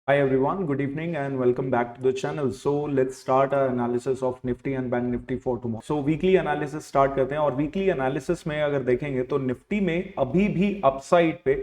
Hi everyone, good evening and welcome back to the channel. So let's start our analysis of Nifty and Bank Nifty for tomorrow. So weekly analysis start करते हैं और weekly analysis में अगर देखेंगे तो Nifty में अभी भी अपसाइड पे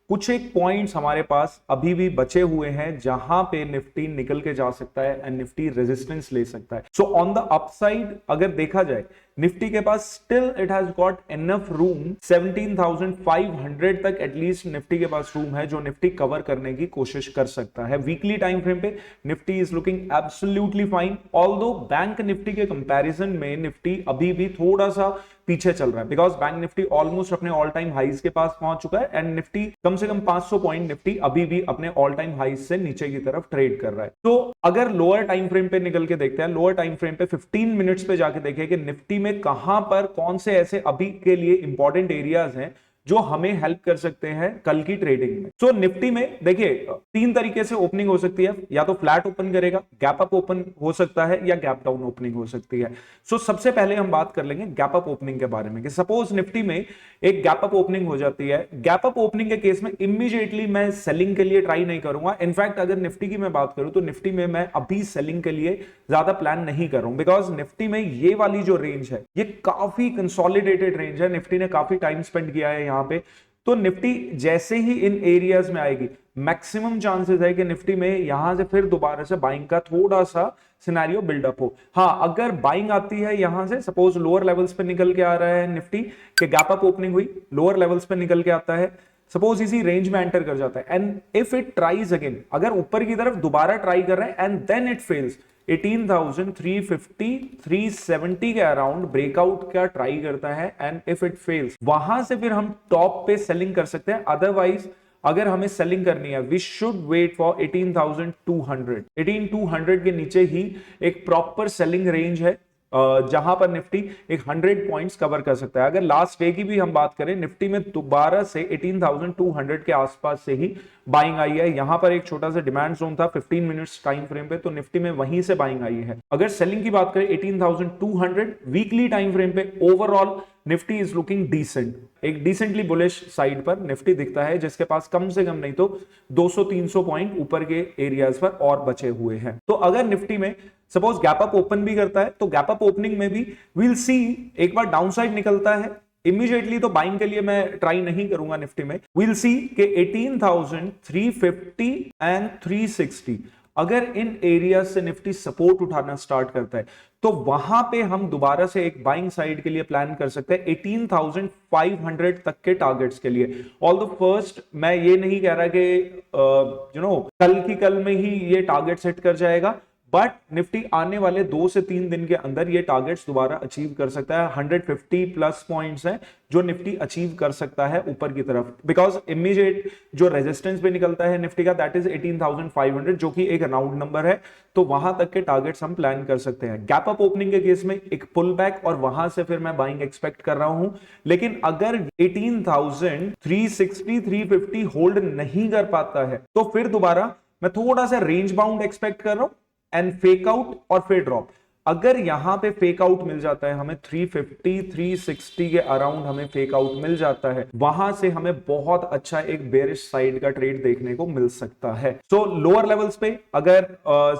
कुछ एक पॉइंट्स हमारे पास अभी भी बचे हुए हैं जहां पे निफ्टी निकल के जा सकता है एंड निफ्टी रेजिस्टेंस ले सकता है. सो ऑन द अपसाइड अगर देखा जाए निफ्टी के पास still it has got enough room 17,500 तक एटलीस्ट निफ्टी के पास रूम है जो निफ्टी कवर करने की कोशिश कर सकता है. वीकली टाइम फ्रेम पे Nifty is looking absolutely fine, although bank Nifty के कंपैरिजन में निफ्टी अभी भी थोड़ा सा पीछे चल रहा है बिकॉज बैंक निफ्टी ऑलमोस्ट अपने ऑल टाइम हाइज के पास पहुंच चुका है एंड निफ्टी कम से कम 500 पॉइंट निफ्टी अभी भी अपने ऑल टाइम हाइज से नीचे की तरफ ट्रेड कर रहा है. तो अगर लोअर टाइम फ्रेम पे निकल के देखते हैं, लोअर टाइम फ्रेम पे 15 मिनट्स पे जाके देखें कि निफ्टी में कहां पर कौन से ऐसे अभी के लिए इंपॉर्टेंट एरियाज हैं जो हमें हेल्प कर सकते हैं कल की ट्रेडिंग में. सो निफ्टी में देखिए तीन तरीके से ओपनिंग हो सकती है, या तो फ्लैट ओपन करेगा, गैप अप ओपन हो सकता है या गैप डाउन ओपनिंग हो सकती है. सो सबसे पहले हम बात कर लेंगे गैप अप ओपनिंग के बारे में कि सपोज निफ्टी में एक गैप अप ओपनिंग हो जाती है. गैप अप ओपनिंग के केस में इमीडिएटली मैं सेलिंग के लिए ट्राई नहीं करूंगा. इनफैक्ट अगर निफ्टी की मैं बात करूं तो निफ्टी में मैं अभी सेलिंग के लिए ज्यादा प्लान नहीं कर रहा हूं बिकॉज निफ्टी में ये वाली जो रेंज है ये काफी कंसोलिडेटेड रेंज है. निफ्टी ने काफी टाइम स्पेंड किया है यहां पे, तो निफ्टी जैसे ही इन एरियाज में आएगी मैक्सिमम चांसेस है कि निफ्टी में यहां से फिर दोबारा से बाइंग का थोड़ा सा सिनेरियो बिल्डअप हो. हाँ, अगर बाइंग आती है यहां से, सपोज लोअर लेवल्स पे निकल के आ रहा है निफ्टी के गैप अप ओपनिंग हुई, लोअर लेवल्स पे निकल के आता है, सपोज इसी रेंज में एंटर कर जाता है and if it tries again, अगर ऊपर की तरफ दोबारा ट्राई कर रहा है एंड देन इट फेल्स 18,350 370 के अराउंड ब्रेकआउट का ट्राई करता है एंड इफ इट फेल्स वहां से फिर हम टॉप पे सेलिंग कर सकते हैं. अदरवाइज अगर हमें सेलिंग करनी है वी शुड वेट फॉर 18,200 के नीचे ही एक प्रॉपर सेलिंग रेंज है जहां पर निफ्टी एक 100 पॉइंट्स कवर कर सकता है. अगर लास्ट डे की भी हम बात करें निफ्टी में दोबारा से 18,200 के आसपास से ही बाइंग आई है. यहां पर एक छोटा सा डिमांड जोन था 15 मिनट्स टाइम फ्रेम पे, तो निफ्टी में वहीं से बाइंग आई है. अगर सेलिंग की बात करें 18,200 वीकली टाइम फ्रेम पे overall Nifty is looking decent, एक डिसेंटली बुलिश साइड पर निफ्टी दिखता है जिसके पास कम से कम नहीं तो 200-300 पॉइंट ऊपर के एरियाज पर और बचे हुए हैं. तो अगर निफ्टी में सपोज गैप अप ओपन भी करता है तो गैप अप ओपनिंग में भी वील सी एक बार डाउनसाइड निकलता है, इमीडिएटली तो बाइंग के लिए मैं ट्राई नहीं करूंगा निफ्टी में. वील सी के 18,350 एंड 360 अगर इन एरिया से निफ्टी सपोर्ट उठाना स्टार्ट करता है तो वहां पे हम दोबारा से एक बाइंग साइड के लिए प्लान कर सकते हैं 18,500 तक के टारगेट्स के लिए. ऑल्दो फर्स्ट मैं ये नहीं कह रहा कि कल की कल में ही ये टारगेट सेट कर जाएगा, बट निफ्टी आने वाले 2 से 3 दिन के अंदर ये टारगेट्स दोबारा अचीव कर सकता है. 150 प्लस पॉइंट्स हैं जो निफ्टी अचीव कर सकता है ऊपर की तरफ बिकॉज इमीडिएट जो रेजिस्टेंस पे निकलता है निफ्टी का दैट इज 18,500 जो कि एक राउंड नंबर है, तो वहां तक के टारगेट्स हम प्लान कर सकते हैं. गैप अप ओपनिंग के केस में एक पुल बैक और वहां से फिर मैं बाइंग एक्सपेक्ट कर रहा हूं, लेकिन अगर 18,360 350 होल्ड नहीं कर पाता है तो फिर दोबारा मैं थोड़ा सा रेंज बाउंड एक्सपेक्ट कर रहा हूं एंड फेक आउट और फिर ड्रॉप. अगर यहां पे फेक आउट मिल जाता है हमें 350 360 के अराउंड हमें फेक आउट मिल जाता है, वहां से हमें बहुत अच्छा एक बेरिश साइड का ट्रेड देखने को मिल सकता है. सो लोअर लेवल्स पे अगर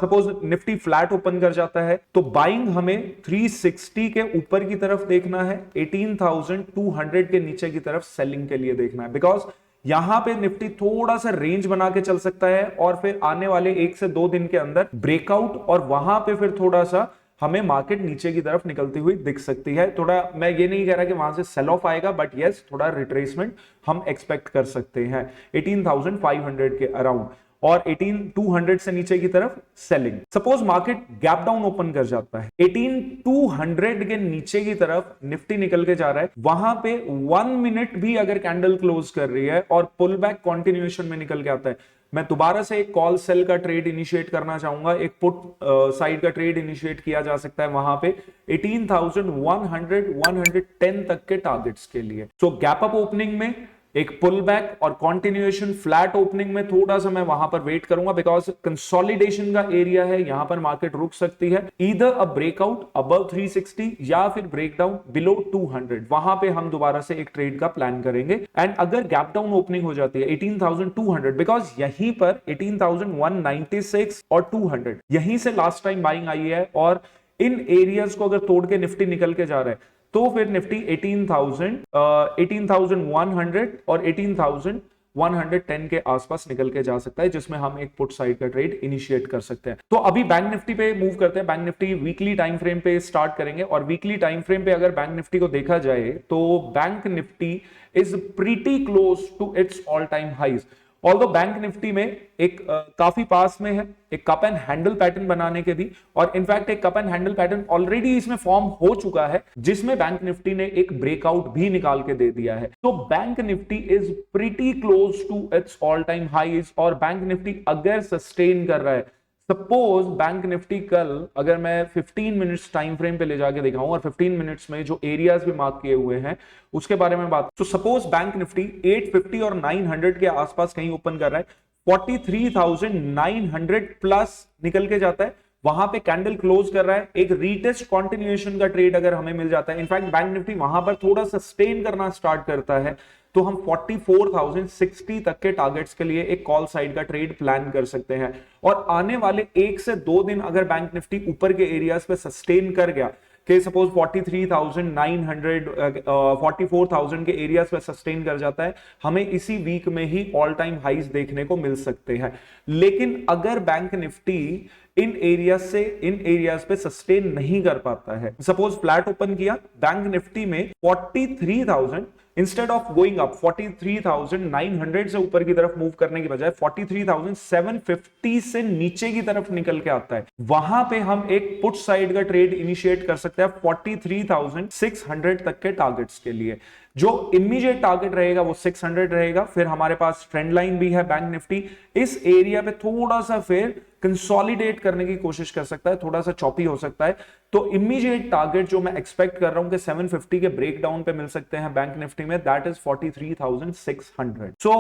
सपोज निफ्टी फ्लैट ओपन कर जाता है तो बाइंग हमें 360 के ऊपर की तरफ देखना है, 18,200 के नीचे की तरफ सेलिंग के लिए देखना है बिकॉज यहां पे निफ्टी थोड़ा सा रेंज बना के चल सकता है और फिर आने वाले 1 से 2 दिन के अंदर ब्रेकआउट और वहां पे फिर थोड़ा सा हमें मार्केट नीचे की तरफ निकलती हुई दिख सकती है. थोड़ा मैं ये नहीं कह रहा कि वहां से सेल ऑफ आएगा, बट यस थोड़ा रिट्रेसमेंट हम एक्सपेक्ट कर सकते हैं 18,500 के अराउंड और 18,200 से नीचे की तरफ selling. Suppose market gap down open कर जाता है 18,200 के नीचे की तरफ निफ्टी निकल के जा रहा है, वहां पे 1 मिनट भी अगर कैंडल क्लोज कर रही है और पुल बैक कंटिन्यूएशन में निकल के आता है, मैं दोबारा से एक कॉल सेल का ट्रेड इनिशिएट करना चाहूंगा. एक पुट साइड का ट्रेड इनिशिएट किया जा सकता है वहां पे 18,100 110 तक के टारगेट्स के लिए. सो गैप अप ओपनिंग में एक पुल बैक और कंटिन्यूएशन फ्लैट ओपनिंग में थोड़ा सा मैं वहां पर वेट करूंगा, बिकॉज कंसोलिडेशन का एरिया है, यहां पर मार्केट रुक सकती है। ईदर अ ब्रेकआउट अबव 360 या फिर ब्रेकडाउन बिलो 200, वहां पे हम दोबारा से एक ट्रेड का प्लान करेंगे। एंड अगर गैप डाउन ओपनिंग हो जाती है 18,200, बिकॉज यहीं पर 18,196 और 200 यहीं से लास्ट टाइम बाइंग आई है, और इन एरियाज को अगर तोड़ के निफ्टी निकल के जा रहा है तो फिर निफ्टी 18,100 और 18,110 के आसपास निकल के जा सकता है, जिसमें हम एक पुट साइड का ट्रेड इनिशिएट कर सकते हैं। तो अभी बैंक निफ्टी पे मूव करते हैं। Bank Nifty weekly time frame पे स्टार्ट करेंगे, और वीकली टाइम फ्रेम पे अगर बैंक निफ्टी को देखा जाए तो bank Nifty is pretty close to its all time highs. Although bank Nifty में एक काफी पास में है एक कप एंड हैंडल पैटर्न बनाने के भी, और इनफैक्ट एक cup and handle pattern already इसमें फॉर्म हो चुका है, जिसमें बैंक निफ्टी ने एक ब्रेकआउट भी निकाल के दे दिया है। तो bank Nifty is pretty close to its all time highs, और बैंक निफ्टी अगर सस्टेन कर रहा है, सपोज बैंक निफ्टी कल अगर मैं 15 मिनट्स टाइम फ्रेम पे ले जाके दिखाऊं और 15 मिनट्स में जो एरियाज भी मार्क किए हुए हैं उसके बारे में बात, तो सपोज बैंक निफ्टी 850 और 900 के आसपास कहीं ओपन कर रहा है, 43,900 प्लस निकल के जाता है, वहां पे कैंडल क्लोज कर रहा है, एक रीटेस्ट कंटिन्यूएशन का ट्रेड अगर हमें मिल जाता है, इनफैक्ट बैंक निफ्टी वहां पर थोड़ा सस्टेन करना स्टार्ट करता है, तो हम 44,060 तक के टारगेट्स के लिए एक कॉल साइड का ट्रेड प्लान कर सकते हैं। और आने वाले 1 से 2 दिन अगर बैंक निफ्टी ऊपर के एरियाज पे सस्टेन कर गया कि सपोज 43,900 44,000 के एरियाज पे सस्टेन कर जाता है, हमें इसी वीक में ही ऑल टाइम हाइज देखने को मिल सकते हैं। लेकिन अगर बैंक निफ्टी इन एरियाज पे सस्टेन नहीं कर पाता है, सपोज फ्लैट ओपन किया बैंक निफ्टी में 43,000, इंस्टेड ऑफ गोइंग अप 43,900 से ऊपर की तरफ मूव करने की बजाय 43,750 से नीचे की तरफ निकल के आता है, वहां पे हम एक पुट साइड का ट्रेड इनिशिएट कर सकते हैं 43,600 तक के टारगेट्स के लिए। जो इमीडिएट टारगेट रहेगा वो 600 रहेगा। फिर हमारे पास ट्रेंड लाइन भी है, बैंक निफ्टी इस एरिया पे थोड़ा सा फिर कंसोलिडेट करने की कोशिश कर सकता है, थोड़ा सा चॉपी हो सकता है। तो इमीडिएट टारगेट जो मैं एक्सपेक्ट कर रहा हूं कि 750 के ब्रेकडाउन पे मिल सकते हैं बैंक निफ्टी में, that is 43,600। So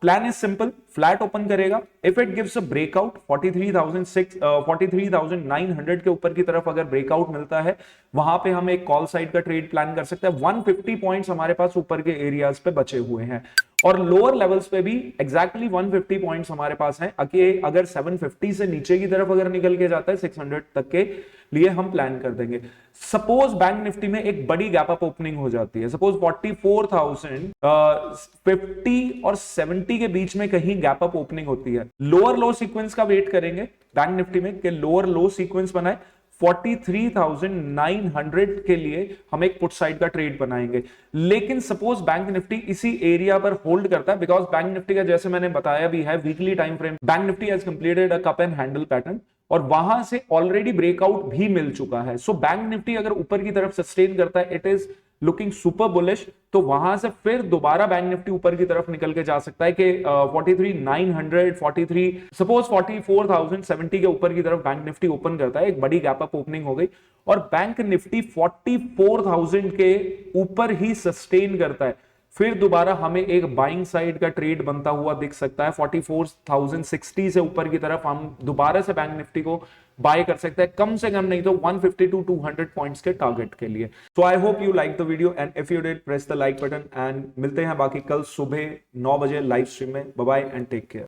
plan is simple, flat open करेगा, if it gives a breakout 43,900 के ऊपर की तरफ अगर ब्रेकआउट मिलता है, वहां पे हम एक कॉल साइड का ट्रेड प्लान कर सकते हैं। 150 पॉइंट्स हमारे पास ऊपर के एरियाज पे बचे हुए हैं, और लोअर लेवल्स पे भी एग्जैक्टली 150 पॉइंट्स हमारे पास हैं। अगर 750 से नीचे की तरफ अगर निकल के जाता है 600 तक के लिए हम प्लान कर देंगे। सपोज बैंक निफ्टी में एक बड़ी गैप अप ओपनिंग हो जाती है, सपोज 44,050 और 70 के बीच में कहीं गैप अप ओपनिंग होती है, लोअर लो सीक्वेंस का वेट करेंगे बैंक निफ्टी में कि लोअर लो सीक्वेंस बनाए, 43,900 के लिए हम एक पुट साइड का ट्रेड बनाएंगे। लेकिन सपोज बैंक निफ्टी इसी एरिया पर होल्ड करता है, बिकॉज बैंक निफ्टी का जैसे मैंने बताया भी है weekly time frame, bank Nifty has completed a cup and handle pattern, और वहां से ऑलरेडी ब्रेकआउट भी मिल चुका है। सो बैंक निफ्टी अगर ऊपर की तरफ सस्टेन करता है, it is looking super bullish, तो वहां से फिर दोबारा बैंक निफ्टी ऊपर की तरफ निकल के जा सकता है कि 43,900 43 सपोज 44,070 के ऊपर की तरफ बैंक निफ्टी ओपन करता है, एक बड़ी गैप अप ओपनिंग हो गई, और बैंक निफ्टी 44,000 के ऊपर ही सस्टेन करता है, फिर दोबारा हमें एक बाइंग साइड का ट्रेड बनता हुआ दिख सकता है। 44,060 से ऊपर की तरफ हम दोबारा से बैंक निफ्टी को बाय कर सकते हैं, कम से कम नहीं तो 150 to 200 पॉइंट्स के टारगेट के लिए। So I hope you like the video, and if you did press the like button, and मिलते हैं बाकी कल सुबह 9 बजे लाइव स्ट्रीम में। Bye bye and take care.